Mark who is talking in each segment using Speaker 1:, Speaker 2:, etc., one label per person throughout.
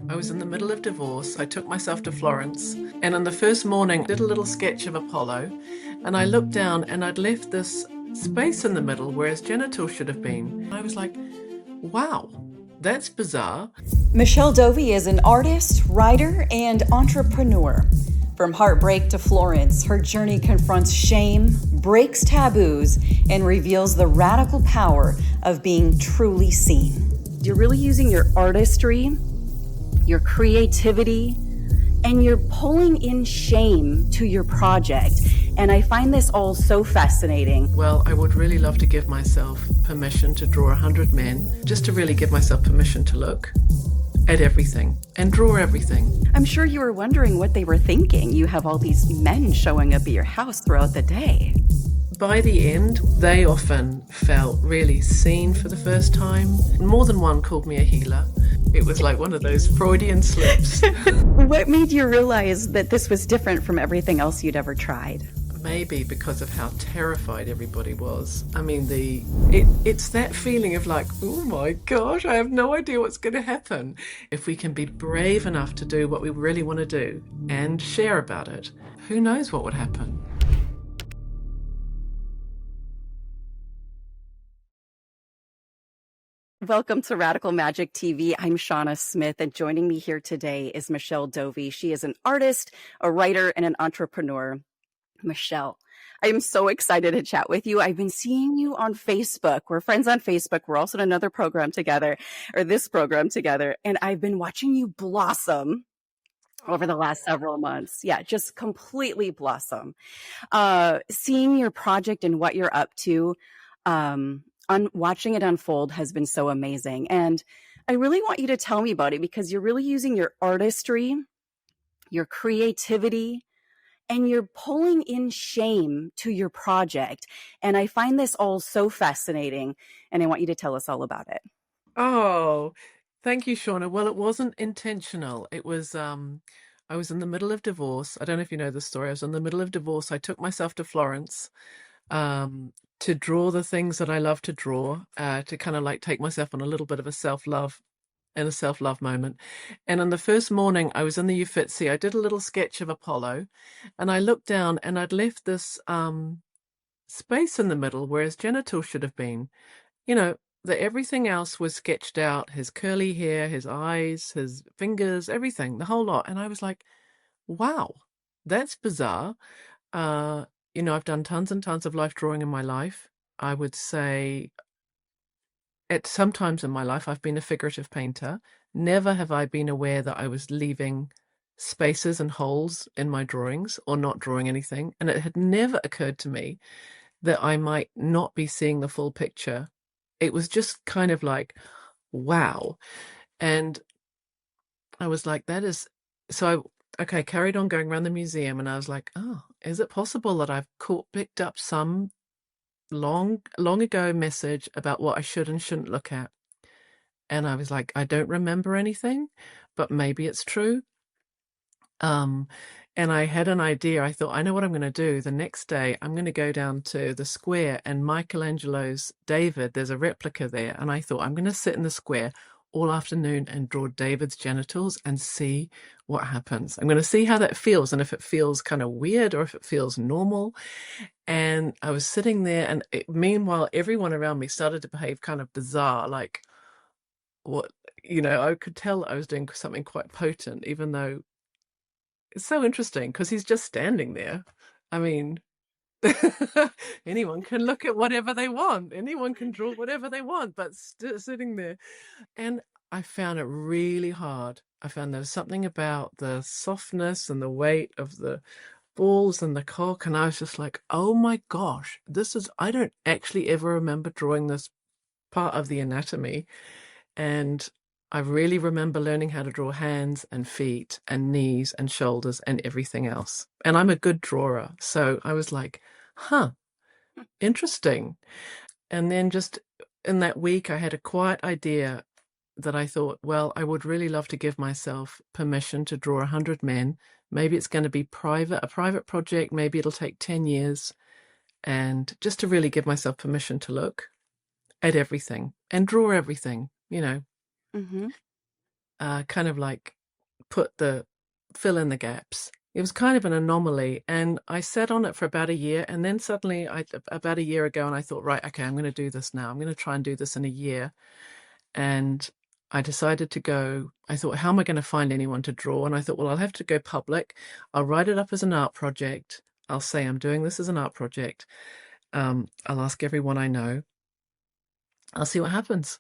Speaker 1: I was in the middle of divorce. I took myself to Florence, and on the first morning, I did a little sketch of Apollo, and I looked down and I'd left this space in the middle where his genitals should have been. I was like, wow, that's bizarre.
Speaker 2: Michelle Dovey is an artist, writer, and entrepreneur. From heartbreak to Florence, her journey confronts shame, breaks taboos, and reveals the radical power of being truly seen. You're really using your artistry, your creativity, and you're pulling in shame to your project. And I find this all so fascinating.
Speaker 1: Well, I would really love to give myself permission to draw 100 men, just to really give myself permission to look at everything and draw everything.
Speaker 2: I'm sure you were wondering what they were thinking. You have all these men showing up at your house throughout the day.
Speaker 1: By the end, they often felt really seen for the first time. More than one called me a healer. It was like one of those Freudian slips.
Speaker 2: What made you realize that this was different from everything else you'd ever tried?
Speaker 1: Maybe because of how terrified everybody was. I mean, it's that feeling of like, oh my gosh, I have no idea what's going to happen. If we can be brave enough to do what we really want to do and share about it, who knows what would happen?
Speaker 2: Welcome to Radical Magic TV. I'm Shawna Smith, and joining me here today is Michelle Dovey. She is an artist, a writer, and an entrepreneur. Michelle, I am so excited to chat with you. I've been seeing you on Facebook. We're friends on Facebook. We're also in another program together, or this program together, and I've been watching you blossom over the last several months. Yeah, just completely blossom. Seeing your project and what you're up to, watching it unfold has been so amazing. And I really want you to tell me about it because you're really using your artistry, your creativity, and you're pulling in shame to your project. And I find this all so fascinating. And I want you to tell us all about it.
Speaker 1: Oh, thank you, Shawna. Well, it wasn't intentional. I was in the middle of divorce. I don't know if you know the story. I was in the middle of divorce. I took myself to Florence, to draw the things that I love to draw, to kind of like take myself on a little bit of a self-love moment. And on the first morning, I was in the Uffizi. I did a little sketch of Apollo, and I looked down and I'd left this space in the middle where his genitals should have been. You know, that everything else was sketched out, his curly hair, his eyes, his fingers, everything, the whole lot. And I was like, wow, that's bizarre. I've done tons and tons of life drawing in my life. I would say at some times in my life, I've been a figurative painter. Never have I been aware that I was leaving spaces and holes in my drawings or not drawing anything. And it had never occurred to me that I might not be seeing the full picture. It was just kind of like, wow. And I was like, that is so carried on going around the museum, and I was like, oh, is it possible that I've picked up some long ago message about what I should and shouldn't look at? And I was like, I don't remember anything, but maybe it's true. And I had an idea. I thought, I know what I'm going to do. The next day, I'm going to go down to the square, and Michelangelo's David, there's a replica there. And I thought, I'm going to sit in the square all afternoon and draw David's genitals and see what happens. I'm going to see how that feels, and if it feels kind of weird or if it feels normal. And I was sitting there, and meanwhile, everyone around me started to behave kind of bizarre, like what, I could tell I was doing something quite potent, even though it's so interesting because he's just standing there. I mean, anyone can look at whatever they want. Anyone can draw whatever they want, but sitting there. And I found it really hard. I found there was something about the softness and the weight of the balls and the cock. And I was just like, oh my gosh, I don't actually ever remember drawing this part of the anatomy. And I really remember learning how to draw hands and feet and knees and shoulders and everything else. And I'm a good drawer. So I was like, huh, interesting. And then just in that week, I had a quiet idea that I thought, well, I would really love to give myself permission to draw 100 men. Maybe it's going to be a private project. Maybe it'll take 10 years. And just to really give myself permission to look at everything and draw everything,
Speaker 2: Mm-hmm.
Speaker 1: kind of like put the fill in the gaps. It was kind of an anomaly, and I sat on it for about a year, and then suddenly, about a year ago, and I thought, right, okay, I'm going to do this now. I'm going to try and do this in a year, and I decided to go. I thought, how am I going to find anyone to draw? And I thought, well, I'll have to go public. I'll write it up as an art project. I'll say I'm doing this as an art project. I'll ask everyone I know. I'll see what happens.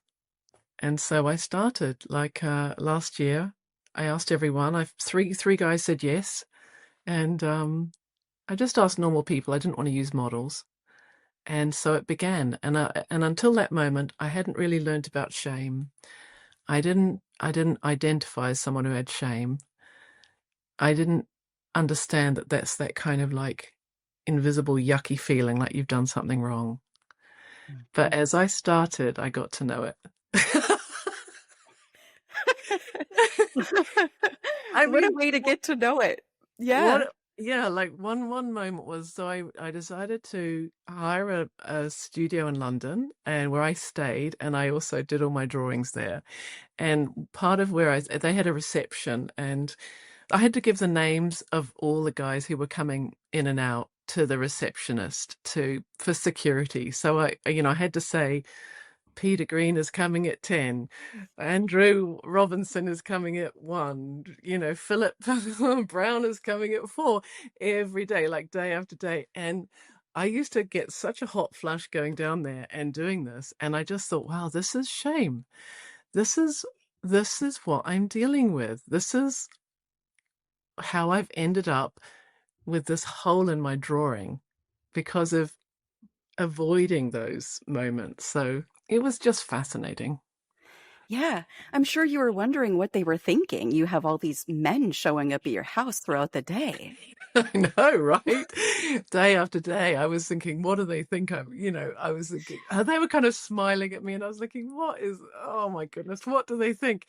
Speaker 1: And so I started like last year. I asked everyone. I three guys said yes, and I just asked normal people. I didn't want to use models, and so it began. And until that moment, I hadn't really learned about shame. I didn't identify as someone who had shame. I didn't understand that that's that kind of like invisible yucky feeling like you've done something wrong. But
Speaker 2: Mhm.
Speaker 1: as I started, I got to know it. I
Speaker 2: What a
Speaker 1: mean,
Speaker 2: way to get to know it. Yeah.
Speaker 1: what yeah, like one moment was, so I decided to hire a studio in London, and where I stayed, and I also did all my drawings there. And part of where they had a reception, and I had to give the names of all the guys who were coming in and out to the receptionist to for security. So I had to say Peter Green is coming at 10. Andrew Robinson is coming at 1. Philip Brown is coming at 4 every day, like day after day. And I used to get such a hot flush going down there and doing this. And I just thought, wow, this is shame. This is what I'm dealing with. This is how I've ended up with this hole in my drawing because of avoiding those moments. So it was just fascinating.
Speaker 2: Yeah. I'm sure you were wondering what they were thinking. You have all these men showing up at your house throughout the day.
Speaker 1: I know, right? Day after day, I was thinking, what do they think I was thinking, they were kind of smiling at me, and I was thinking, oh my goodness, what do they think?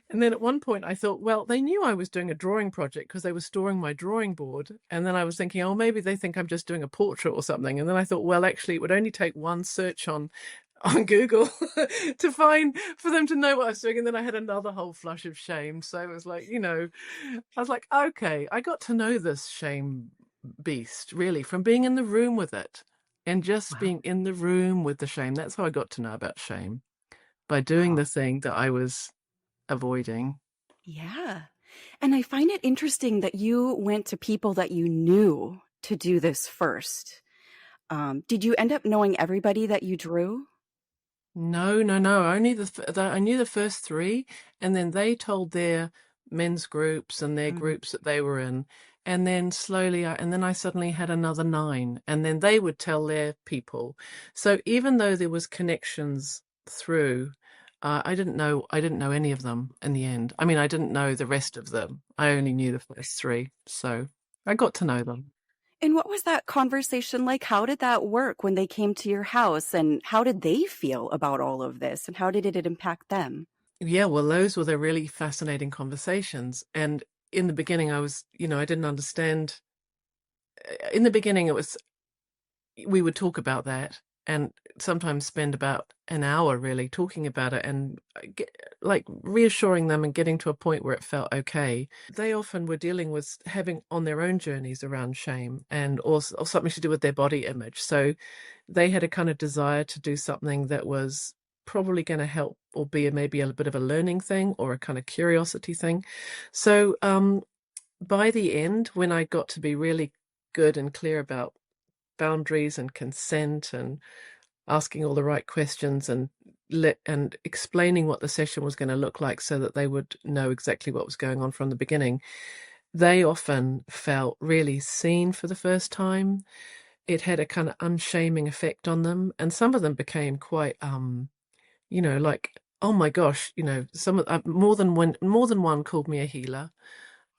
Speaker 1: And then at one point I thought, well, they knew I was doing a drawing project because they were storing my drawing board. And then I was thinking, oh, maybe they think I'm just doing a portrait or something. And then I thought, well, actually, it would only take one search on Google for them to know what I was doing. And then I had another whole flush of shame. So it was like, I was like, okay, I got to know this shame beast really from being in the room with it and just
Speaker 2: Wow.
Speaker 1: being in the room with the shame. That's how I got to know about shame, by doing
Speaker 2: Wow.
Speaker 1: the thing that I was avoiding.
Speaker 2: Yeah. And I find it interesting that you went to people that you knew to do this first. Did you end up knowing everybody that you drew?
Speaker 1: No, no, no. Only I knew the first three, and then they told their men's groups and their
Speaker 2: Mm.
Speaker 1: groups that they were in, and then slowly, and then I suddenly had another nine, and then they would tell their people. So even though there was connections through, I didn't know any of them in the end. I mean, I didn't know the rest of them. I only knew the first three, so I got to know them.
Speaker 2: And what was that conversation like? How did that work when they came to your house? And how did they feel about all of this? And how did it impact them?
Speaker 1: Yeah, well, those were the really fascinating conversations. And in the beginning, I didn't understand. In the beginning, we would talk about that and sometimes spend about an hour really talking about it and like reassuring them and getting to a point where it felt okay. They often were dealing with having on their own journeys around shame and or something to do with their body image. So they had a kind of desire to do something that was probably going to help or be maybe a bit of a learning thing or a kind of curiosity thing. So by the end, when I got to be really good and clear about boundaries and consent and asking all the right questions and explaining what the session was going to look like so that they would know exactly what was going on from the beginning, they often felt really seen for the first time. It had a kind of unshaming effect on them, and some of them became quite like, oh my gosh, some of more than one called me a healer,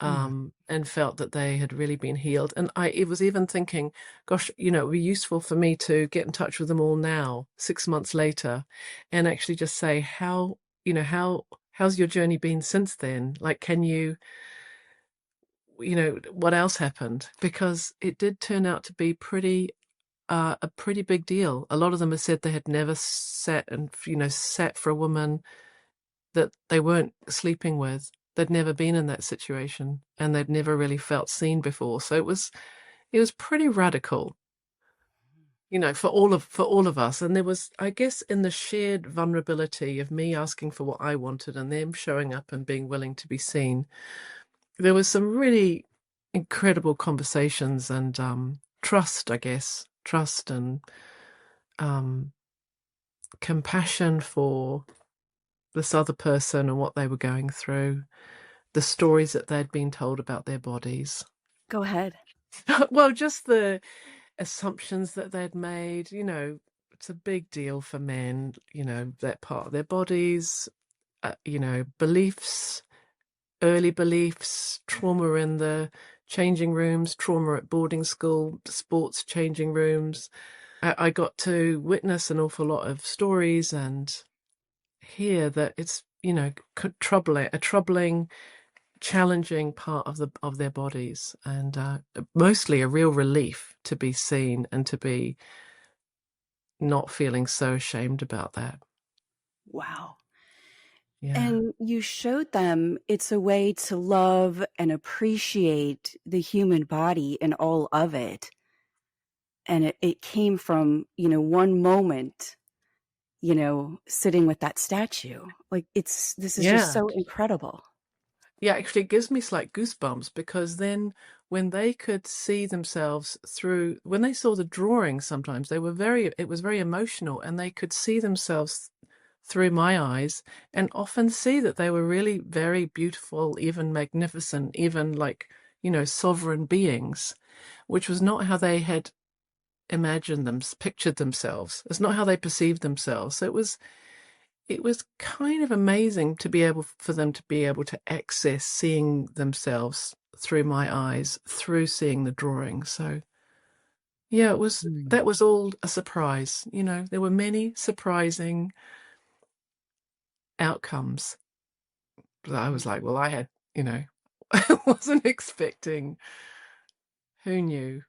Speaker 2: Mm.
Speaker 1: and felt that they had really been healed. And it was even thinking, gosh, it would be useful for me to get in touch with them all now, 6 months later, and actually just say, how's your journey been since then? Like, can you, what else happened? Because it did turn out to be a pretty big deal. A lot of them have said they had never sat for a woman that they weren't sleeping with. They'd never been in that situation and they'd never really felt seen before. So it was pretty radical, for all of us. And there was, I guess, in the shared vulnerability of me asking for what I wanted and them showing up and being willing to be seen, there was some really incredible conversations and trust, I guess, trust and um, compassion for this other person and what they were going through, the stories that they'd been told about their bodies.
Speaker 2: Go ahead.
Speaker 1: Well, just the assumptions that they'd made, it's a big deal for men, that part of their bodies, beliefs, early beliefs, trauma in the changing rooms, trauma at boarding school, sports changing rooms. I got to witness an awful lot of stories and hear that it's, a troubling, challenging part of their bodies, and mostly a real relief to be seen and to be not feeling so ashamed about that.
Speaker 2: Wow.
Speaker 1: Yeah.
Speaker 2: And you showed them it's a way to love and appreciate the human body and all of it. And it came from, one moment, sitting with that statue. Like this is just
Speaker 1: Yeah.
Speaker 2: so incredible.
Speaker 1: Yeah, actually, it gives me slight goosebumps because then when they could see themselves through, when they saw the drawing, sometimes it was very emotional and they could see themselves through my eyes and often see that they were really very beautiful, even magnificent, even like, sovereign beings, which was not how they had imagined them, pictured themselves. It's not how they perceived themselves. So it was kind of amazing to be able for them to be able to access seeing themselves through my eyes, through seeing the drawing. So yeah,
Speaker 2: Mm.
Speaker 1: that was all a surprise. There were many surprising outcomes that I was like, well, I wasn't expecting. Who knew?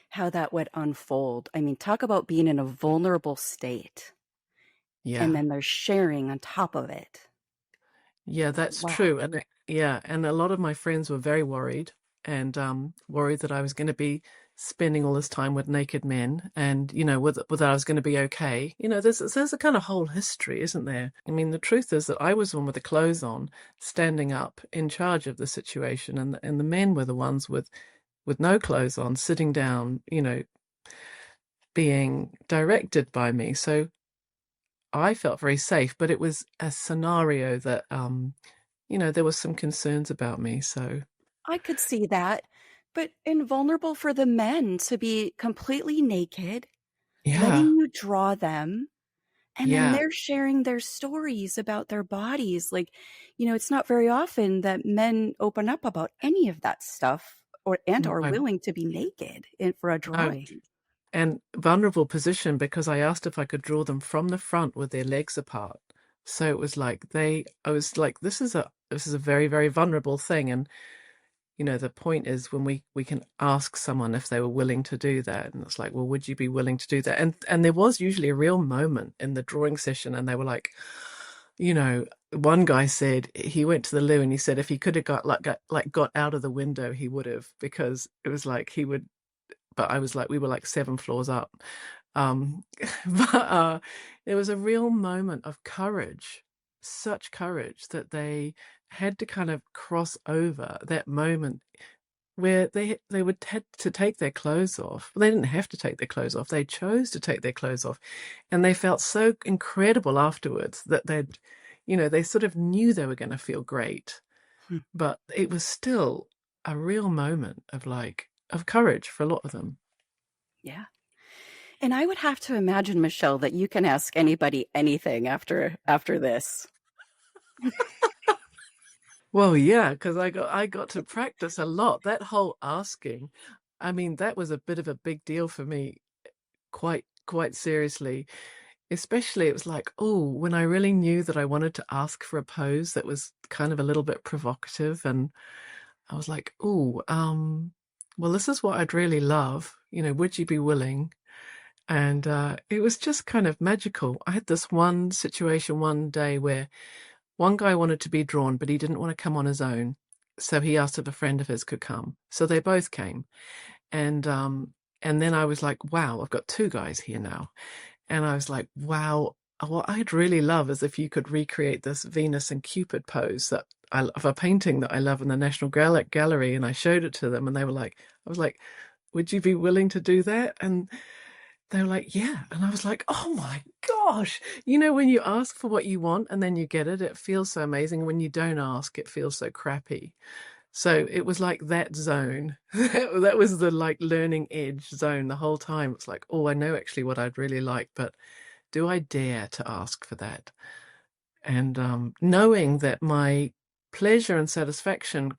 Speaker 2: How that would unfold. I mean, talk about being in a vulnerable state and
Speaker 1: Yeah.
Speaker 2: then there's sharing on top of it.
Speaker 1: Yeah, that's
Speaker 2: Wow.
Speaker 1: true. And a lot of my friends were very worried and worried that I was going to be spending all this time with naked men and, whether I was going to be okay. There's a kind of whole history, isn't there? I mean, the truth is that I was the one with the clothes on, standing up in charge of the situation, and the men were the ones with no clothes on, sitting down, being directed by me. So I felt very safe, but it was a scenario that there was some concerns about me. So
Speaker 2: I could see that, but invulnerable for the men to be completely naked, letting
Speaker 1: yeah,
Speaker 2: you draw them, and then
Speaker 1: yeah,
Speaker 2: they're sharing their stories about their bodies. Like, it's not very often that men open up about any of that stuff and are
Speaker 1: no,
Speaker 2: willing to be naked for a
Speaker 1: no,
Speaker 2: drawing.
Speaker 1: and vulnerable position because I asked if I could draw them from the front with their legs apart. So it was like I was like, this is a very, very vulnerable thing. And the point is when we can ask someone if they were willing to do that, and it's like, well, would you be willing to do that? And there was usually a real moment in the drawing session, and they were like, one guy said he went to the loo and he said if he could have got out of the window, he would have, because it was like he would. But I was like, we were like 7 floors up. But there was a real moment of courage, such courage that they had to kind of cross over that moment where they would had to take their clothes off. Well, they didn't have to take their clothes off. They chose to take their clothes off, and they felt so incredible afterwards that they sort of knew they were going to feel great,
Speaker 2: Hmm.
Speaker 1: but it was still a real moment of courage for a lot of them.
Speaker 2: Yeah. And I would have to imagine, Michelle, that you can ask anybody anything after this.
Speaker 1: Well, yeah, because I got to practice a lot. That whole asking, I mean, that was a bit of a big deal for me, quite seriously. Especially, it was like, oh, when I really knew that I wanted to ask for a pose that was kind of a little bit provocative, and I was like, oh, well, this is what I'd really love. Would you be willing? And it was just kind of magical. I had this one situation one day where one guy wanted to be drawn, but he didn't want to come on his own. So he asked if a friend of his could come. So they both came. And and then I was like, wow, I've got two guys here now. And I was like, wow, what I'd really love is if you could recreate this Venus and Cupid pose that of a painting that I love in the National Gallery. And I showed it to them, and they were like, I was like, would you be willing to do that? And they were like, yeah. And I was like, oh my gosh. You know, when you ask for what you want and then you get it, it feels so amazing. When you don't ask, it feels so crappy. So it was like that zone. That was the like learning edge zone the whole time. It's like, oh, I know actually what I'd really like, but do I dare to ask for that? And knowing that my pleasure and satisfaction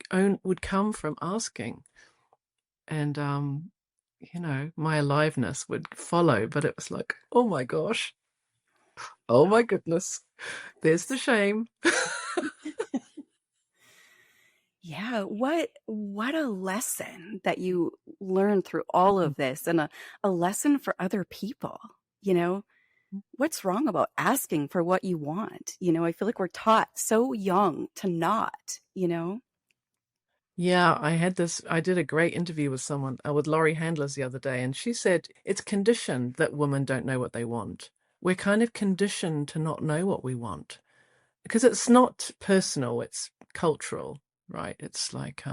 Speaker 1: would come from asking, and you know, my aliveness would follow. But it was like, oh my gosh, oh my goodness, there's the shame.
Speaker 2: Yeah, what a lesson that you learned through all of this, and a lesson for other people, you know? What's wrong about asking for what you want? You know, I feel like we're taught so young to not, you know?
Speaker 1: Yeah, I did a great interview with someone, with Laurie Handlers the other day, and she said it's conditioned that women don't know what they want. We're kind of conditioned to not know what we want because it's not personal, it's cultural, right? It's like,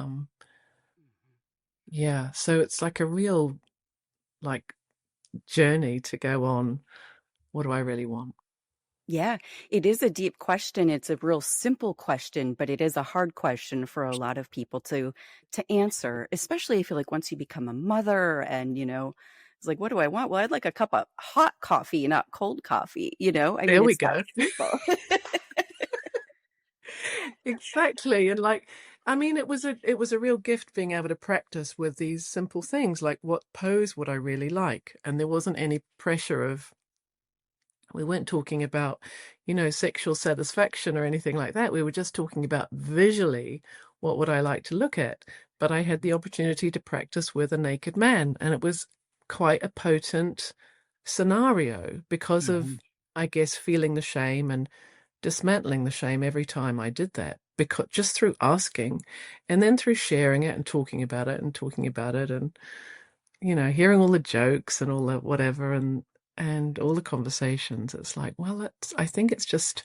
Speaker 1: yeah, so it's like a real, like, journey to go on. What do I really want?
Speaker 2: Yeah, it is a deep question. It's a real simple question, but it is a hard question for a lot of people to answer, especially I feel like once you become a mother and, you know, it's like, what do I want? Well, I'd like a cup of hot coffee, not cold coffee, you know? I
Speaker 1: There
Speaker 2: mean,
Speaker 1: we
Speaker 2: it's that
Speaker 1: go.
Speaker 2: simple.
Speaker 1: Exactly. And like, I mean, it was a real gift being able to practice with these simple things, like what pose would I really like? And there wasn't any pressure of, we weren't talking about, you know, sexual satisfaction or anything like that. We were just talking about visually what would I like to look at. But I had the opportunity to practice with a naked man, and it was quite a potent scenario because
Speaker 2: Mhm.
Speaker 1: of, I guess, feeling the shame and dismantling the shame every time I did that, because just through asking and then through sharing it and talking about it and talking about it, and you know, hearing all the jokes and all the whatever, and all the conversations, it's like, well, it's, I think it's just,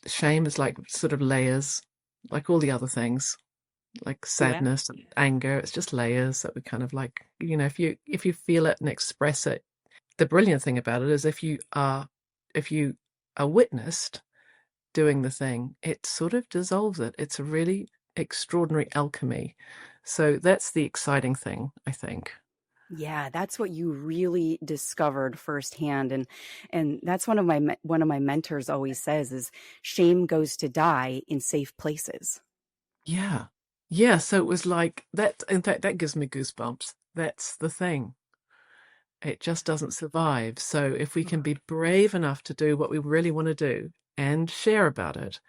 Speaker 1: shame is like sort of layers, like all the other things, like
Speaker 2: Yeah.
Speaker 1: sadness and anger. It's just layers that we kind of like, you know, if you feel it and express it, the brilliant thing about it is if you are witnessed doing the thing, it sort of dissolves it. It's a really extraordinary alchemy. So that's the exciting thing, I think.
Speaker 2: Yeah, that's what you really discovered firsthand, and that's one of my mentors always says is shame goes to die in safe places.
Speaker 1: Yeah. Yeah. So it was like that. In fact, that gives me goosebumps. That's the thing. It just doesn't survive. So if we can be brave enough to do what we really want to do and share about it,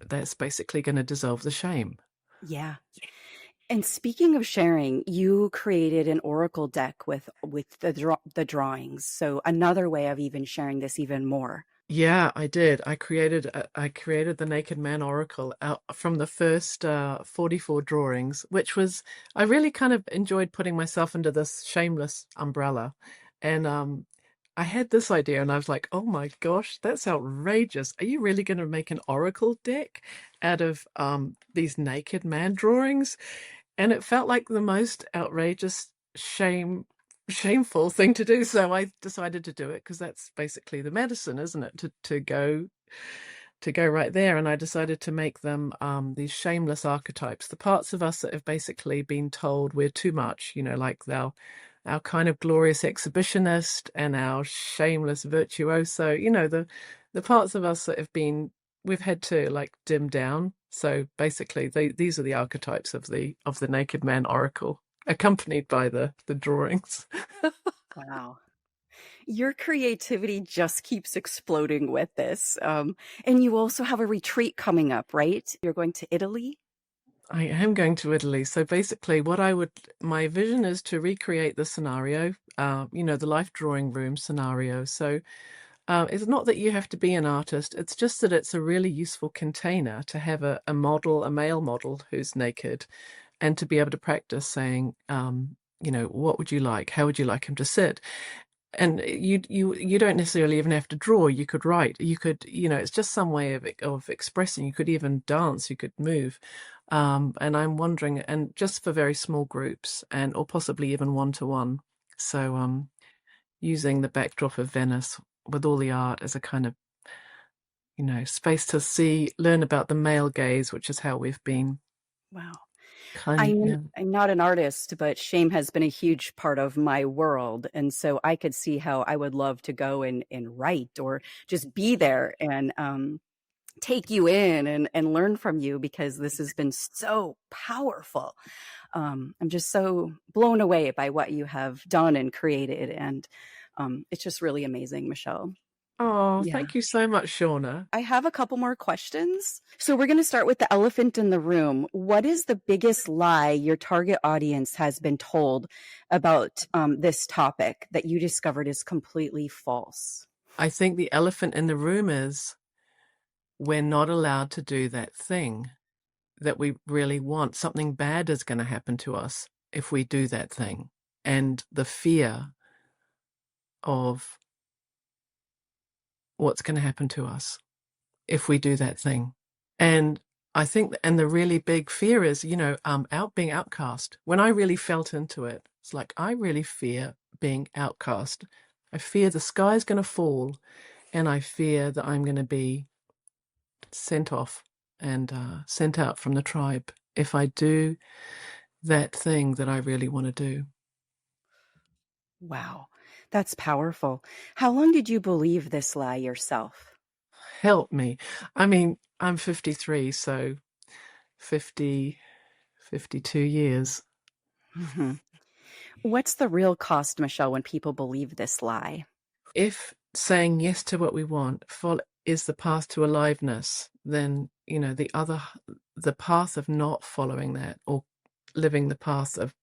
Speaker 1: that's basically going to dissolve the shame.
Speaker 2: Yeah. And speaking of sharing, you created an oracle deck with the drawings. So another way of even sharing this even more.
Speaker 1: Yeah, I did. I created the Naked Man Oracle out from the first 44 drawings, which was, I really kind of enjoyed putting myself under this shameless umbrella. And I had this idea and I was like, "Oh my gosh, that's outrageous. Are you really going to make an oracle deck out of these naked man drawings?" And it felt like the most outrageous shameful thing to do, so I decided to do it because that's basically the medicine, isn't it, to go right there. And I decided to make them these shameless archetypes, the parts of us that have basically been told we're too much, you know, like our kind of glorious exhibitionist and our shameless virtuoso, you know, the parts of us that we've had to like dim down. So basically these are the archetypes of the naked man oracle, accompanied by the drawings.
Speaker 2: Wow. Your creativity just keeps exploding with this. And you also have a retreat coming up, right? You're going to Italy?
Speaker 1: I am going to Italy. So basically, my vision is to recreate the scenario, the life drawing room scenario. So it's not that you have to be an artist, it's just that it's a really useful container to have a model, a male model who's naked, and to be able to practice saying, what would you like? How would you like him to sit? And you don't necessarily even have to draw. You could write. You could, it's just some way of expressing. You could even dance. You could move. And I'm wondering, and just for very small groups, and or possibly even one to one. So using the backdrop of Venice with all the art as a kind of, space to learn about the male gaze, which is how we've been
Speaker 2: Wow.
Speaker 1: kind of,
Speaker 2: I'm
Speaker 1: yeah.
Speaker 2: I'm not an artist, but shame has been a huge part of my world, and so I could see how I would love to go and write or just be there and, take you in and learn from you because this has been so powerful. I'm just so blown away by what you have done and created, and, it's just really amazing, Michelle.
Speaker 1: Oh,
Speaker 2: Yeah.
Speaker 1: thank you so much, Shawna.
Speaker 2: I have a couple more questions. So we're going to start with the elephant in the room. What is the biggest lie your target audience has been told about this topic that you discovered is completely false?
Speaker 1: I think the elephant in the room is we're not allowed to do that thing that we really want. Something bad is going to happen to us if we do that thing. And the fear of what's going to happen to us if we do that thing. And I think, and the really big fear is, being outcast. When I really felt into it, it's like, I really fear being outcast. I fear the sky's going to fall, and I fear that I'm going to be sent off and sent out from the tribe if I do that thing that I really want to do.
Speaker 2: Wow, that's powerful. How long did you believe this lie yourself?
Speaker 1: Help me. I mean, I'm 53, so 50, 52 years.
Speaker 2: Hmm. What's the real cost, Michelle, when people believe this lie?
Speaker 1: If saying yes to what we want is the path to aliveness, then, the path of not following that or living the path of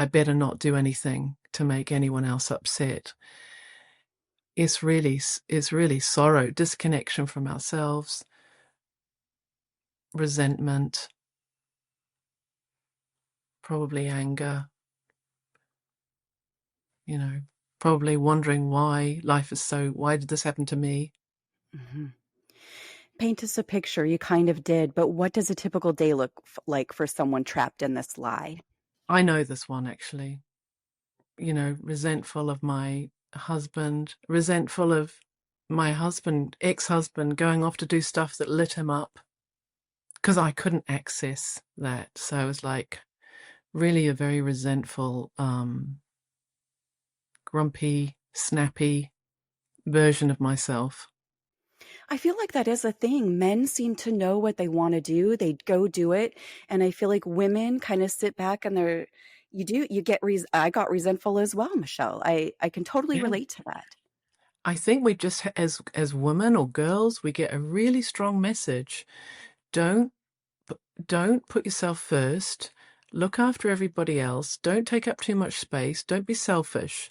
Speaker 1: I better not do anything to make anyone else upset is really sorrow, disconnection from ourselves, resentment, probably anger, you know, probably wondering why did this happen to me?
Speaker 2: Hmm. Paint us a picture. You kind of did, but what does a typical day look like for someone trapped in this lie?
Speaker 1: I know this one actually, resentful of my husband, resentful of my ex-husband going off to do stuff that lit him up because I couldn't access that. So it was like really a very resentful, grumpy, snappy version of myself.
Speaker 2: I feel like that is a thing. Men seem to know what they want to do. They go do it. And I feel like women kind of sit back and I got resentful as well, Michelle. I can totally
Speaker 1: Yeah.
Speaker 2: relate to that.
Speaker 1: I think we just, as women or girls, we get a really strong message. Don't don't put yourself first. Look after everybody else. Don't take up too much space. Don't be selfish.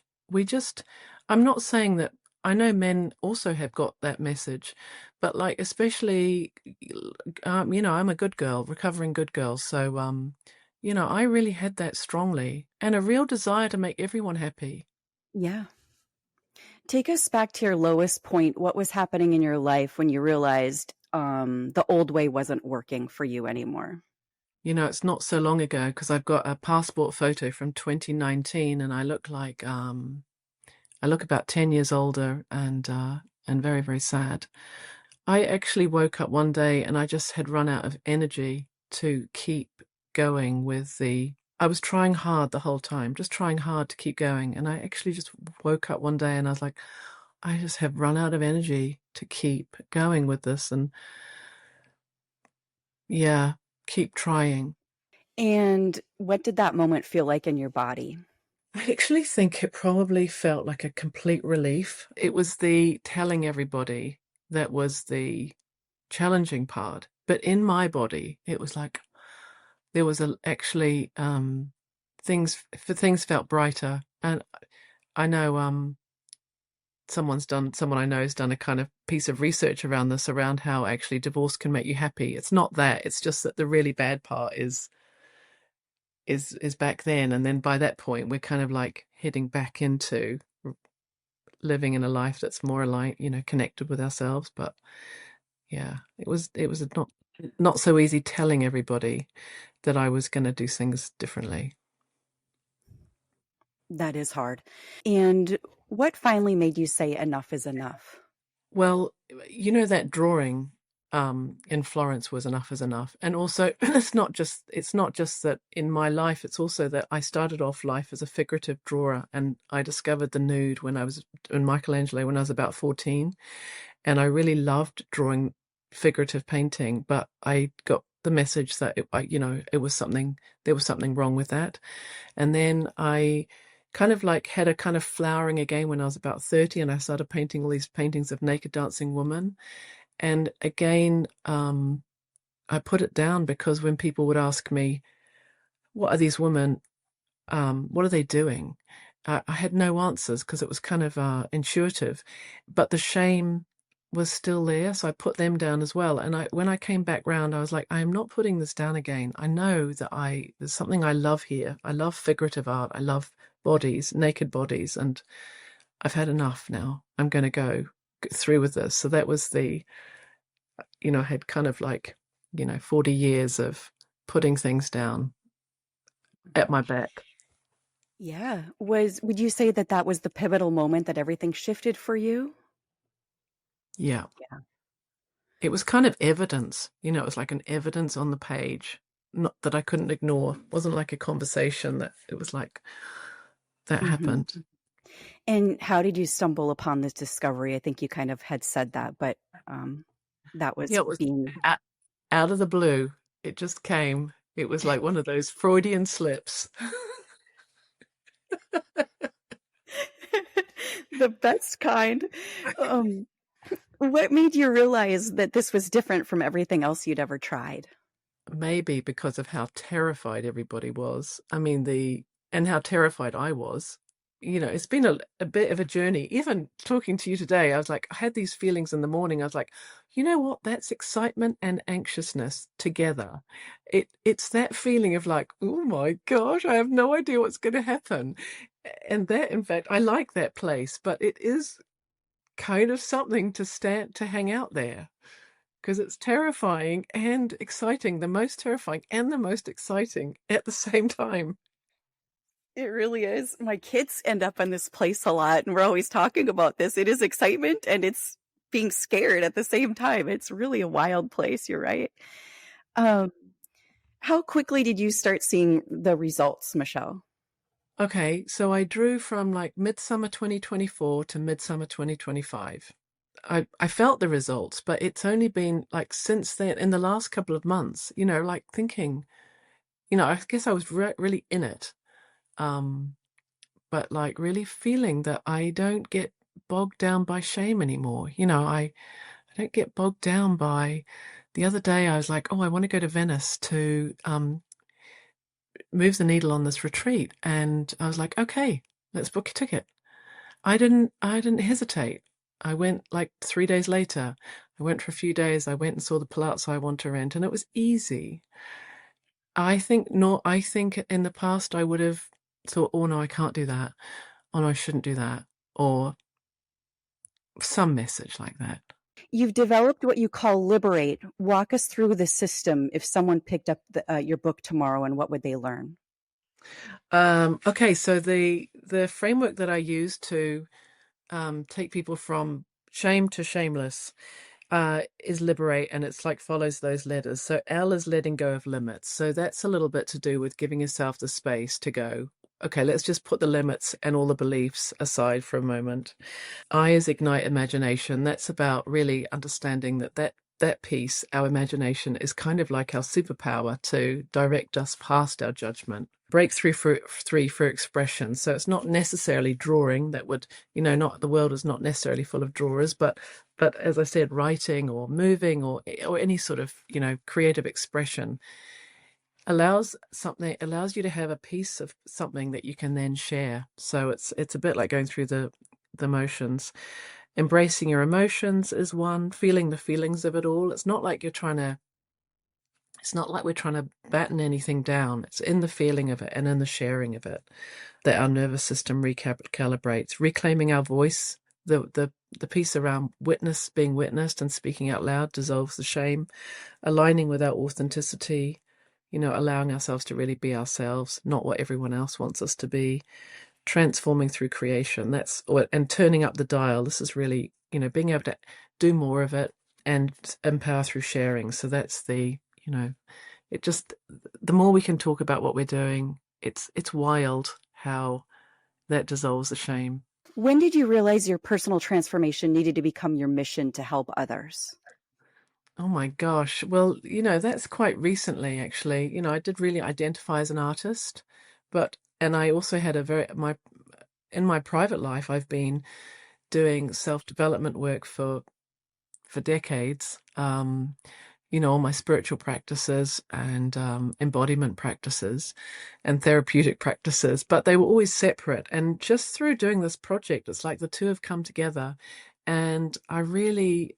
Speaker 1: I'm not saying that, I know men also have got that message, but like, especially, I'm a good girl, recovering good girl. So, I really had that strongly and a real desire to make everyone happy.
Speaker 2: Yeah. Take us back to your lowest point. What was happening in your life when you realized the old way wasn't working for you anymore?
Speaker 1: It's not so long ago because I've got a passport photo from 2019 and I look about 10 years older and very, very sad. I actually woke up one day and I just had run out of energy to keep going I was trying hard the whole time, just trying hard to keep going. And I actually just woke up one day and I was like, I just have run out of energy to keep going with this. And yeah, keep trying.
Speaker 2: And what did that moment feel like in your body?
Speaker 1: I actually think it probably felt like a complete relief. It was the telling everybody that was the challenging part. But in my body, it was like there was actually things felt brighter. And I know someone I know has done a kind of piece of research around this, around how actually divorce can make you happy. It's not that, it's just that the really bad part is back then, and then by that point we're kind of like heading back into living in a life that's more aligned, connected with ourselves. But yeah, it was not so easy telling everybody that I was going to do things differently.
Speaker 2: That is hard. And what finally made you say enough is enough?
Speaker 1: Well, that drawing in Florence was enough is enough. And also it's not just that in my life, it's also that I started off life as a figurative drawer, and I discovered the nude when I was in Michelangelo when I was about 14, and I really loved drawing figurative painting, but I got the message that it was something, there was something wrong with that. And then I kind of like had a kind of flowering again when I was about 30, and I started painting all these paintings of naked dancing women. And again, I put it down because when people would ask me, what are these women? What are they doing? I had no answers because it was kind of intuitive, but the shame was still there. So I put them down as well. And when I came back round, I was like, I am not putting this down again. I know that there's something I love here. I love figurative art. I love bodies, naked bodies, and I've had enough now. I'm going to go through with this. So that was I had kind of like, 40 years of putting things down at my back.
Speaker 2: Yeah. Would you say that that was the pivotal moment that everything shifted for you?
Speaker 1: Yeah.
Speaker 2: Yeah.
Speaker 1: It was kind of evidence, it was like an evidence on the page, not that I couldn't ignore. It wasn't like a conversation, that it was like that
Speaker 2: Hmm.
Speaker 1: happened.
Speaker 2: And how did you stumble upon this discovery? I think you kind of had said that, but um, that was
Speaker 1: Yeah, it was
Speaker 2: being
Speaker 1: out, out of the blue. It just came. It was like one of those Freudian slips.
Speaker 2: the best kind. Um, what made you realize that this was different from everything else you'd ever tried?
Speaker 1: Maybe because of how terrified everybody was. I mean, and how terrified I was. It's been a bit of a journey. Even talking to you today, I was like, I had these feelings in the morning. I was like, you know what? That's excitement and anxiousness together. It's that feeling of like, oh my gosh, I have no idea what's going to happen. And that, in fact, I like that place, but it is kind of something to hang out there, because it's terrifying and exciting, the most terrifying and the most exciting at the same time.
Speaker 2: It really is. My kids end up in this place a lot, and we're always talking about this. It is excitement and it's being scared at the same time. It's really a wild place. You're right. Um, how quickly did you start seeing the results, Michelle?
Speaker 1: Okay, so I drew from like midsummer 2024 to midsummer 2025. I felt the results, but it's only been like since then, in the last couple of months, like thinking, I guess I was really in it. Um, but like really feeling that I don't get bogged down by shame anymore. I don't get bogged down by. The other day I was like, oh, I want to go to Venice to move the needle on this retreat, and I was like, okay, let's book a ticket. I didn't hesitate. I went like 3 days later. I went for a few days. I went and saw the palazzo I want to rent, and it was easy. I think in the past I would have thought, oh no, I can't do that. Oh no, I shouldn't do that. Or some message like that.
Speaker 2: You've developed what you call Liberate. Walk us through the system if someone picked up your book tomorrow, and what would they learn?
Speaker 1: Okay, so the framework that I use to take people from shame to shameless is Liberate, and it's like follows those letters. So L is letting go of limits. So that's a little bit to do with giving yourself the space to go, okay, let's just put the limits and all the beliefs aside for a moment. I is ignite imagination. That's about really understanding that piece, our imagination, is kind of like our superpower to direct us past our judgment. breakthrough for three for expression. So it's not necessarily drawing that would, not the world is not necessarily full of drawers, but as I said, writing or moving or any sort of, creative expression allows you to have a piece of something that you can then share. So it's a bit like going through the motions. Embracing your emotions is one, feeling the feelings of it all. It's not like we're trying to batten anything down. It's in the feeling of it and in the sharing of it that our nervous system recalibrates, reclaiming our voice. The piece around being witnessed and speaking out loud dissolves the shame, aligning with our authenticity, allowing ourselves to really be ourselves, not what everyone else wants us to be, transforming through creation. And turning up the dial. This is really, being able to do more of it and empower through sharing. So that's it just, the more we can talk about what we're doing, it's wild how that dissolves the shame.
Speaker 2: When did you realize your personal transformation needed to become your mission to help others?
Speaker 1: Oh my gosh. Well, that's quite recently, actually. I did really identify as an artist, and I also had in my private life, I've been doing self-development work for decades. All my spiritual practices and embodiment practices and therapeutic practices, but they were always separate. And just through doing this project, it's like the two have come together. And I really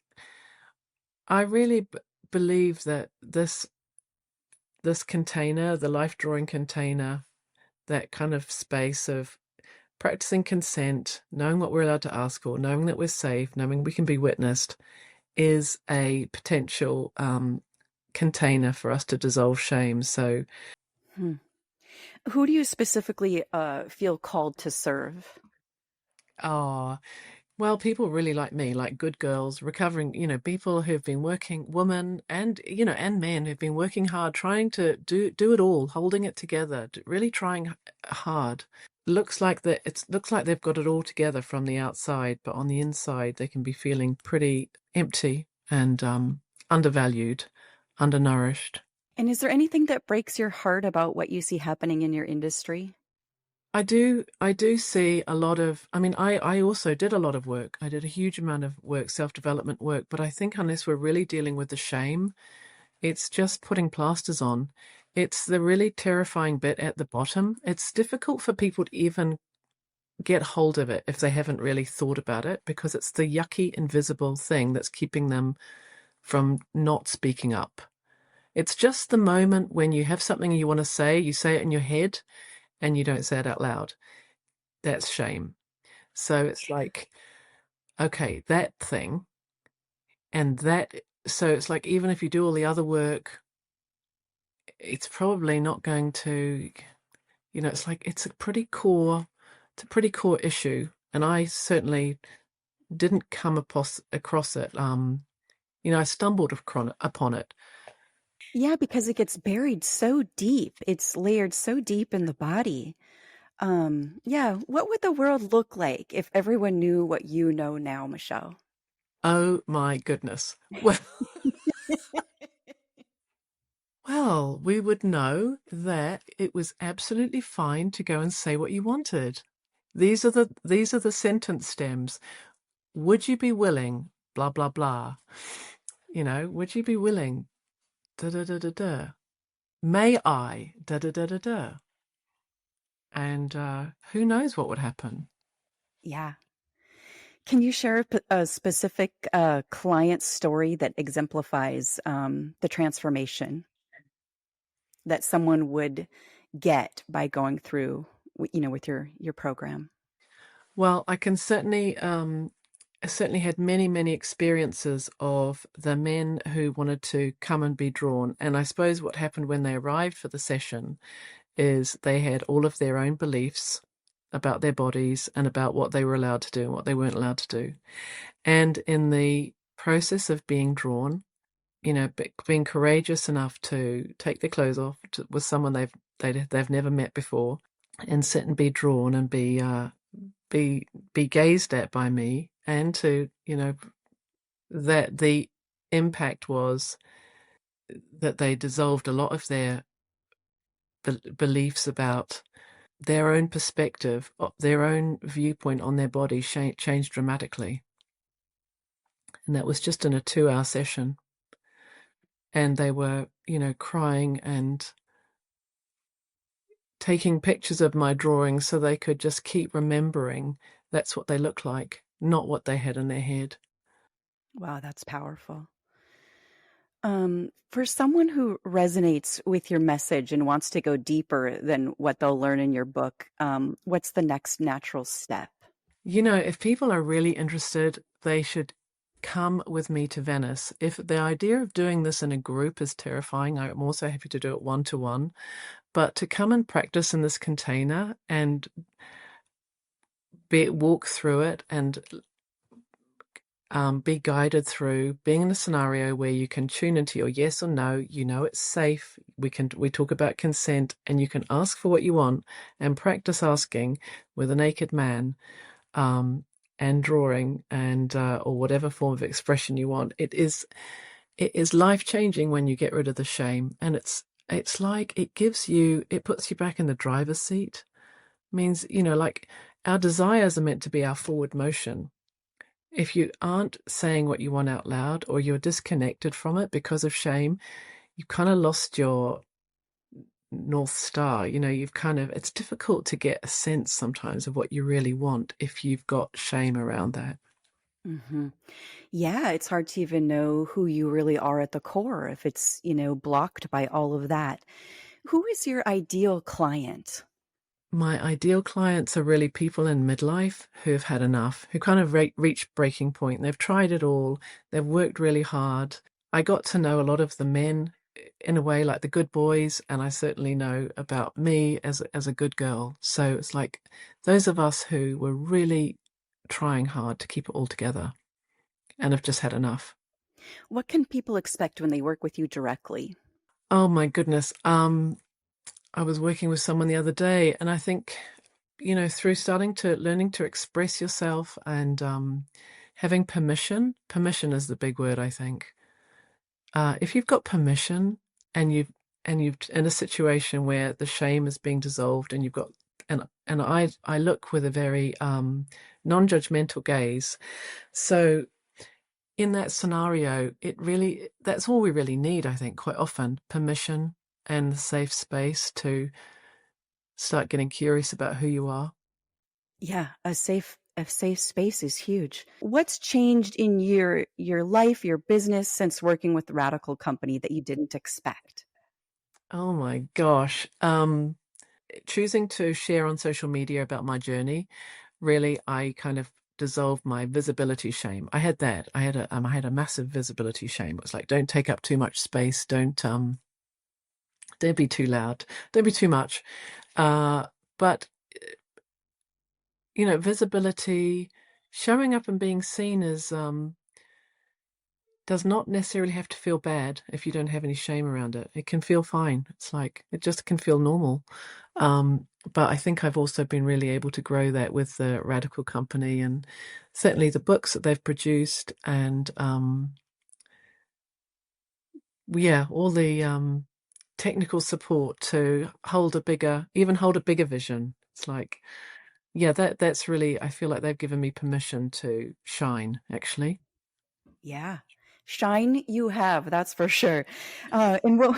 Speaker 1: believe that this container, the life drawing container, that kind of space of practicing consent, knowing what we're allowed to ask for, knowing that we're safe, knowing we can be witnessed, is a potential container for us to dissolve shame. So,
Speaker 2: Hmm. Who do you specifically feel called to serve?
Speaker 1: well, people really like me, like good girls, recovering, people who've been working, women and men who've been working hard, trying to do it all, holding it together, really trying hard. Looks like they've got it all together from the outside, but on the inside they can be feeling pretty empty and undervalued, undernourished.
Speaker 2: And is there anything that breaks your heart about what you see happening in your industry?
Speaker 1: I do see a lot of, I mean, I also did a lot of work. I did a huge amount of work, self-development work, but I think unless we're really dealing with the shame, it's just putting plasters on. It's the really terrifying bit at the bottom. It's difficult for people to even get hold of it if they haven't really thought about it, because it's the yucky, invisible thing that's keeping them from not speaking up. It's just the moment when you have something you want to say, you say it in your head and you don't say it out loud. That's shame. So it's like, okay, that thing and that. So it's like, even if you do all the other work, it's probably not going to, it's like, it's a pretty core issue. And I certainly didn't come across it. I stumbled upon it.
Speaker 2: Yeah, because it gets buried so deep. It's layered so deep in the body. Yeah, what would the world look like if everyone knew what you know now, Michelle?
Speaker 1: Oh my goodness. Well, we would know that it was absolutely fine to go and say what you wanted. These are the sentence stems. Would you be willing? Blah blah blah. Would you be willing? Da da da da da. May I? Da da da da da. And who knows what would happen?
Speaker 2: Yeah. Can you share a specific client story that exemplifies the transformation that someone would get by going through, with your program?
Speaker 1: Well, I certainly had many, many experiences of the men who wanted to come and be drawn. And I suppose what happened when they arrived for the session is they had all of their own beliefs about their bodies and about what they were allowed to do and what they weren't allowed to do. And in the process of being drawn, being courageous enough to take their clothes off with someone they've never met before, and sit and be drawn and be gazed at by me, and to that the impact was that they dissolved a lot of their beliefs about their own perspective, their own viewpoint on their body changed dramatically. And that was just in a 2-hour session. And they were, crying and taking pictures of my drawings so they could just keep remembering that's what they look like, not what they had in their head.
Speaker 2: Wow, that's powerful. For someone who resonates with your message and wants to go deeper than what they'll learn in your book, what's the next natural step?
Speaker 1: If people are really interested, they should come with me to Venice. If the idea of doing this in a group is terrifying, I'm also happy to do it one-to-one. But to come and practice in this container and walk through it and be guided through being in a scenario where you can tune into your yes or no, it's safe. We talk about consent, and you can ask for what you want and practice asking with a naked man, and drawing and or whatever form of expression you want. It is life-changing when you get rid of the shame, and it's like it puts you back in the driver's seat. Means, like our desires are meant to be our forward motion. If you aren't saying what you want out loud, or you're disconnected from it because of shame, you've kind of lost your North Star. It's difficult to get a sense sometimes of what you really want if you've got shame around that.
Speaker 2: Hmm. Yeah, it's hard to even know who you really are at the core if it's, blocked by all of that. Who is your ideal client?
Speaker 1: My ideal clients are really people in midlife who've had enough, who kind of reached breaking point. They've tried it all. They've worked really hard. I got to know a lot of the men in a way, like the good boys, and I certainly know about me as a good girl. So it's like those of us who were really trying hard to keep it all together and have just had enough.
Speaker 2: What can people expect when they work with you directly?
Speaker 1: Oh my goodness. I was working with someone the other day, and I think, through learning to express yourself and having permission is the big word, I think. If you've got permission and you've in a situation where the shame is being dissolved, and you've got and I look with a very non-judgmental gaze. So in that scenario, that's all we really need, I think, quite often, permission and the safe space to start getting curious about who you are.
Speaker 2: Yeah, a safe space is huge. What's changed in your life, your business since working with the Radical Company that you didn't expect?
Speaker 1: Oh my gosh. Choosing to share on social media about my journey, really, I kind of dissolved my visibility shame. I had that. I had a massive visibility shame. It was like, don't take up too much space. Don't be too loud. Don't be too much. But visibility, showing up and being seen is does not necessarily have to feel bad if you don't have any shame around it. It can feel fine. It's like it just can feel normal. But I think I've also been really able to grow that with the Radical Company, and certainly the books that they've produced, and yeah, all the technical support to hold a bigger vision. It's like, yeah, that's really, I feel like they've given me permission to shine, actually.
Speaker 2: Yeah. Shine you have, that's for sure. And what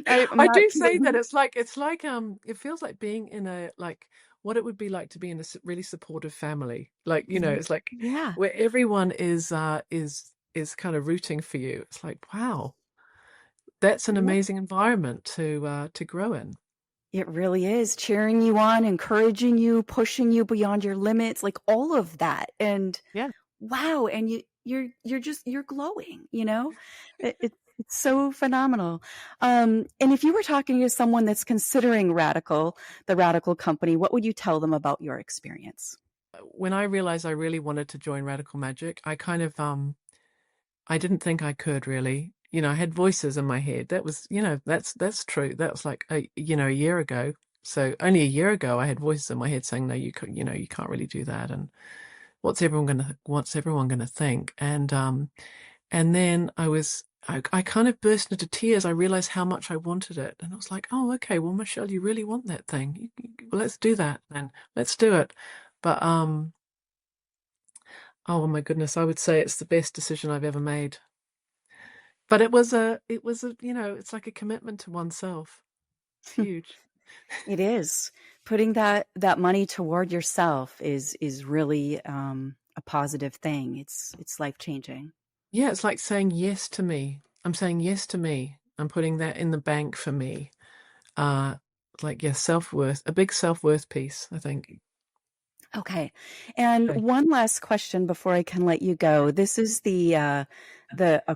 Speaker 2: I'm
Speaker 1: I
Speaker 2: not
Speaker 1: do say that
Speaker 2: kidding.
Speaker 1: it's like it feels like being in a like what it would be like to be in a really supportive family. Like, it's like
Speaker 2: Yeah.
Speaker 1: where everyone is kind of rooting for you. It's like, wow, that's an
Speaker 2: Yep.
Speaker 1: amazing environment to grow in.
Speaker 2: It really is cheering you on, encouraging you, pushing you beyond your limits, like all of that. And
Speaker 1: Yeah.
Speaker 2: wow, and you're glowing, it's so phenomenal. And if you were talking to someone that's considering the Radical Company, what would you tell them about your experience?
Speaker 1: When I realized I really wanted to join Radical Magic, I kind of I didn't think I could really. I had voices in my head. That was, that's true. That was like a year ago. So only a year ago, I had voices in my head saying, "No, you could, you can't really do that." And what's everyone gonna think? And then I was I kind of burst into tears. I realized how much I wanted it. And I was like, oh, okay, well, Michelle, you really want that thing. Well, let's do that then. Let's do it. But oh my goodness, I would say it's the best decision I've ever made. But it was a, it's like a commitment to oneself. It's huge.
Speaker 2: It is. Putting that money toward yourself is really a positive thing. It's life changing.
Speaker 1: Yeah, it's like saying yes to me. I'm saying yes to me. I'm putting that in the bank for me. Uh, like, yeah, self-worth, a big self-worth piece, I think.
Speaker 2: Okay. And
Speaker 1: Okay.
Speaker 2: one last question before I can let you go. This is the a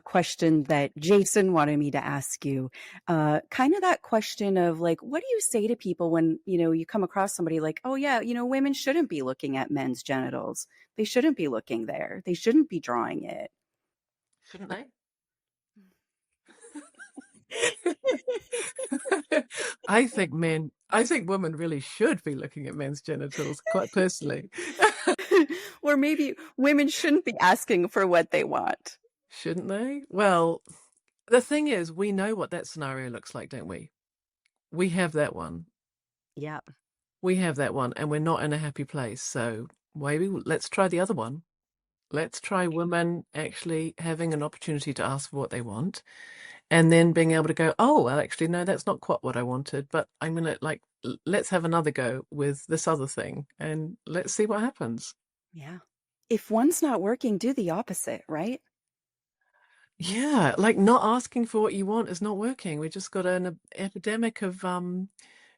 Speaker 2: question that Jason wanted me to ask you. Kind of that question of like, what do you say to people when, you come across somebody like, oh yeah, women shouldn't be looking at men's genitals. They shouldn't be looking there. They shouldn't be drawing it.
Speaker 1: Shouldn't they? I think women really should be looking at men's genitals, quite personally.
Speaker 2: Or maybe women shouldn't be asking for what they want.
Speaker 1: Shouldn't they? Well, the thing is, we know what that scenario looks like, don't we? We have that one.
Speaker 2: Yeah.
Speaker 1: We have that one, and we're not in a happy place. So maybe let's try the other one. Let's try women actually having an opportunity to ask for what they want, and then being able to go, oh, well, actually, no, that's not quite what I wanted, but I'm gonna like let's have another go with this other thing, and let's see what happens.
Speaker 2: Yeah. If one's not working, do the opposite, right?
Speaker 1: Yeah, like not asking for what you want is not working. We just got an epidemic of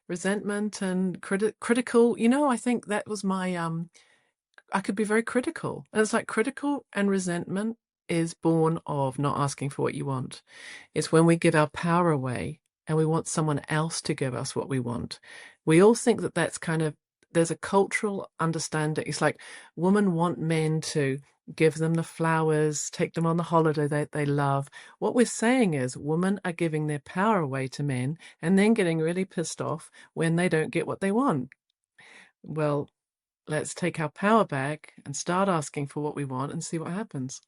Speaker 1: resentment and critical. I think that was my I could be very critical. And it's like critical and resentment is born of not asking for what you want. It's when we give our power away and we want someone else to give us what we want. We all think that that's kind of, there's a cultural understanding. It's like women want men to give them the flowers, take them on the holiday that they love. What we're saying is women are giving their power away to men and then getting really pissed off when they don't get what they want. Well, let's take our power back and start asking for what we want and see what happens.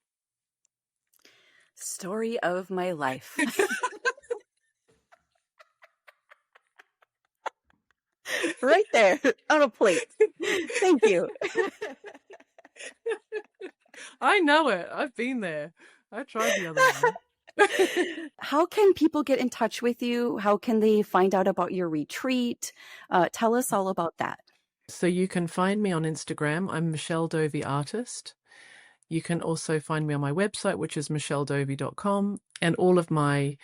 Speaker 2: Story of my life. Right there on a plate. Thank you.
Speaker 1: I know it. I've been there. I tried the other one.
Speaker 2: How can people get in touch with you? How can they find out about your retreat? Tell us all about that.
Speaker 1: So you can find me on Instagram. I'm Michelle Dovey Artist. You can also find me on my website, which is michelledovey.com, and all of my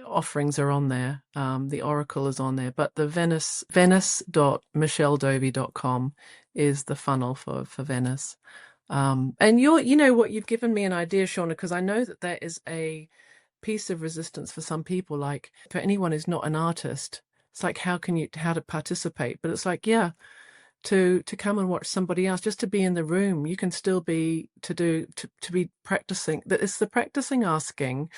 Speaker 1: offerings are on there. The Oracle is on there, but the venice.michelledovey.com is the funnel for Venice. And you know what, you've given me an idea, Shawna, because I know that there is a piece of resistance for some people, like for anyone who's not an artist. It's like how to participate? But it's like, yeah, to come and watch somebody else, just to be in the room, you can still be to be practicing. That it's the practicing asking,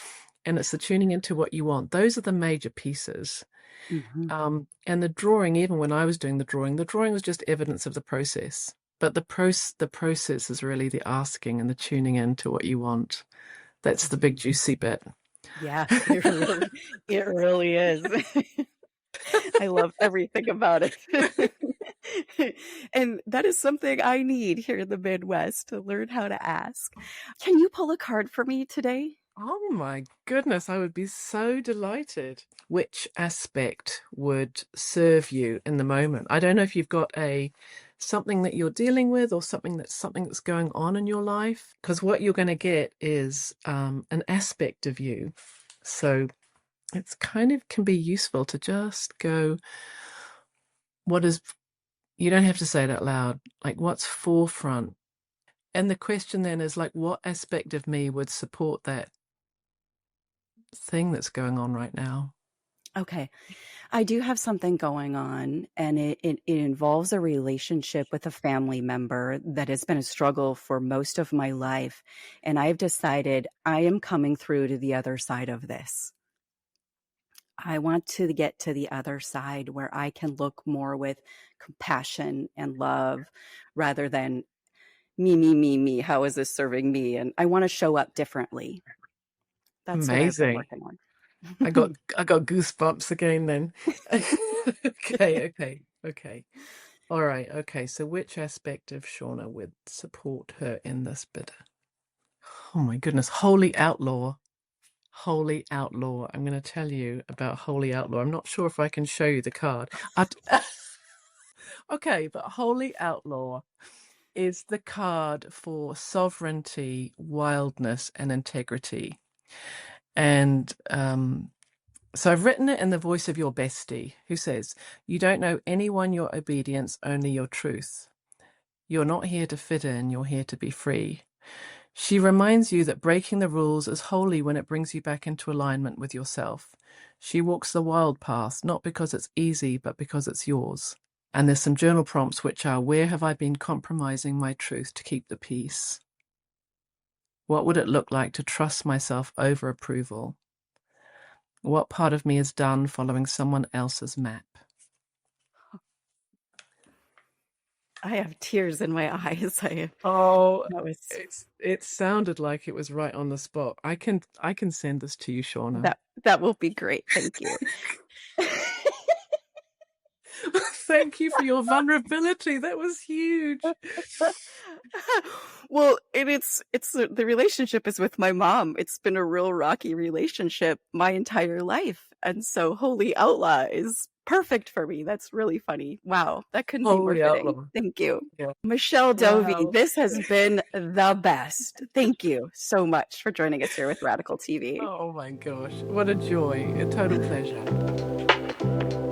Speaker 1: and it's the tuning into what you want. Those are the major pieces.
Speaker 2: Mhm.
Speaker 1: And the drawing, even when I was doing the drawing was just evidence of the process. But the process is really the asking and the tuning into what you want. That's the big juicy bit.
Speaker 2: Yeah, it really is. I love everything about it. And that is something I need here in the Midwest to learn how to ask. Can you pull a card for me today?
Speaker 1: Oh my goodness, I would be so delighted. Which aspect would serve you in the moment? I don't know if you've got a something that you're dealing with or something that's going on in your life, because what you're going to get is an aspect of you. So it's kind of can be useful to just go, what is, you don't have to say it out loud, like what's forefront. And the question then is like, what aspect of me would support that thing that's going on right now?
Speaker 2: Okay. I do have something going on, and it involves a relationship with a family member that has been a struggle for most of my life. And I've decided I am coming through to the other side of this. I want to get to the other side where I can look more with compassion and love rather than me, me, me, me. How is this serving me? And I want to show up differently. That's what I've been
Speaker 1: Amazing.
Speaker 2: working on.
Speaker 1: I got goosebumps again then. Okay. All right. Okay. So which aspect of Shawna would support her in this bidder? Oh my goodness. Holy outlaw. Holy outlaw. I'm going to tell you about Holy Outlaw. I'm not sure if I can show you the card. Okay, but Holy Outlaw is the card for sovereignty, wildness, and integrity. And so I've written it in the voice of your bestie, who says, "You don't know anyone your obedience, only your truth. You're not here to fit in, you're here to be free." She reminds you that breaking the rules is holy when it brings you back into alignment with yourself. She walks the wild path, not because it's easy, but because it's yours. And there's some journal prompts which are, where have I been compromising my truth to keep the peace? What would it look like to trust myself over approval? What part of me is done following someone else's map?
Speaker 2: I have tears in my eyes.
Speaker 1: Oh,
Speaker 2: That was
Speaker 1: it sounded like it was right on the spot. I can send this to you, Shawna.
Speaker 2: that will be great. Thank you.
Speaker 1: Thank you for your vulnerability. That was huge.
Speaker 2: Well, and it's the relationship is with my mom. It's been a real rocky relationship my entire life. And so Holy Outlaw is perfect for me. That's really funny. Wow, that couldn't be more
Speaker 1: Holy
Speaker 2: fitting.
Speaker 1: outlaw.
Speaker 2: Thank you.
Speaker 1: Yeah.
Speaker 2: Michelle Dovey,
Speaker 1: Wow.
Speaker 2: this has been the best. Thank you so much for joining us here with Radical TV.
Speaker 1: Oh my gosh. What a joy. A total pleasure.